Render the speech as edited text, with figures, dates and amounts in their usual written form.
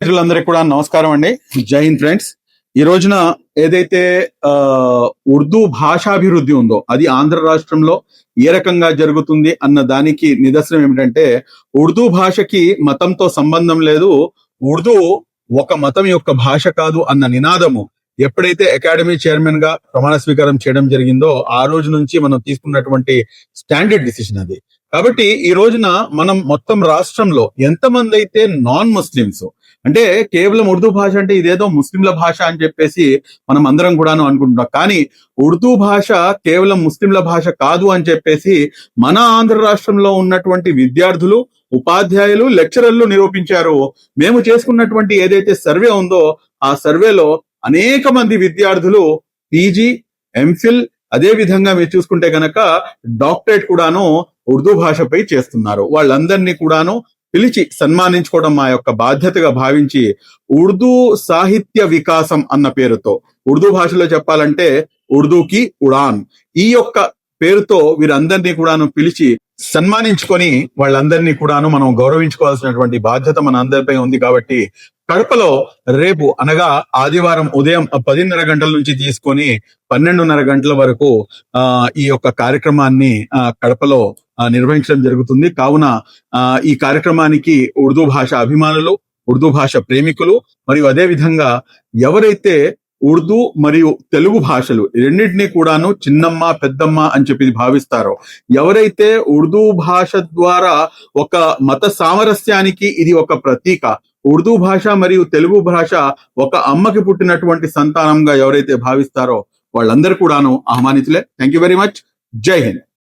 మిత్రులందరికీ కూడా నమస్కారం అండి. జై హింద్ ఫ్రెండ్స్. ఈ రోజున ఏదైతే ఆ ఉర్దూ భాషాభివృద్ధి ఉందో అది ఆంధ్ర రాష్ట్రంలో ఏ రకంగా జరుగుతుంది అన్న దానికి నిదర్శనం ఏమిటంటే, ఉర్దూ భాషకి మతంతో సంబంధం లేదు, ఉర్దూ ఒక మతం యొక్క భాష కాదు అన్న నినాదము ఎప్పుడైతే అకాడమీ చైర్మన్ గా ప్రమాణ స్వీకారం చేయడం జరిగిందో ఆ రోజు నుంచి మనం తీసుకున్నటువంటి స్టాండర్డ్ డిసిషన్ అది. కాబట్టి ఈ రోజున మనం మొత్తం రాష్ట్రంలో ఎంతమంది అయితే నాన్ ముస్లిమ్స్, అంటే కేవలం ఉర్దూ భాష అంటే ఇదేదో ముస్లింల భాష అని చెప్పేసి మనం అందరం కూడాను అనుకుంటున్నాం. కానీ ఉర్దూ భాష కేవలం ముస్లింల భాష కాదు అని చెప్పేసి మన ఆంధ్ర రాష్ట్రంలో ఉన్నటువంటి విద్యార్థులు, ఉపాధ్యాయులు, లెక్చరర్లు నిరూపించారు. మేము చేసుకున్నటువంటి ఏదైతే సర్వే ఉందో ఆ సర్వేలో అనేక మంది విద్యార్థులు పీజీ, ఎంఫిల్, అదే విధంగా మీరు చూసుకుంటే గనక డాక్టరేట్ కూడాను ఉర్దూ భాషపై చేస్తున్నారు. వాళ్ళందరినీ కూడాను పిలిచి సన్మానించుకోవడం మా యొక్క బాధ్యతగా భావించి ఉర్దూ సాహిత్య వికాసం అన్న పేరుతో, ఉర్దూ భాషలో చెప్పాలంటే ఉర్దూకి ఉడాన్, ఈ యొక్క పేరుతో వీరందరినీ కూడాను పిలిచి సన్మానించుకొని వాళ్ళందరినీ కూడాను మనం గౌరవించుకోవాల్సినటువంటి బాధ్యత మన అందరిపై ఉంది. కాబట్టి కడపలో రేపు అనగా ఆదివారం ఉదయం 10:30 గంటల నుంచి తీసుకొని 12:30 గంటల వరకు ఈ యొక్క కార్యక్రమాన్ని కడపలో నిర్వహించడం జరుగుతుంది. కావున ఈ కార్యక్రమానికి ఉర్దూ భాష అభిమానులు, ఉర్దూ భాష ప్రేమికులు, మరియు అదే విధంగా ఎవరైతే ఉర్దూ మరియు తెలుగు భాషలు రెండింటినీ కూడాను చిన్నమ్మ పెద్దమ్మ అని చెప్పి భావిస్తారో, ఎవరైతే ఉర్దూ భాష ద్వారా ఒక మత సామరస్యానికి ఇది ఒక ప్రతీక, ఉర్దూ భాష మరియు తెలుగు భాష ఒక అమ్మకి పుట్టినటువంటి సంతానంగా ఎవరైతే భావిస్తారో వాళ్ళందరూ కూడాను ఆహ్వానితులే. Thank you very much. జై హింద్.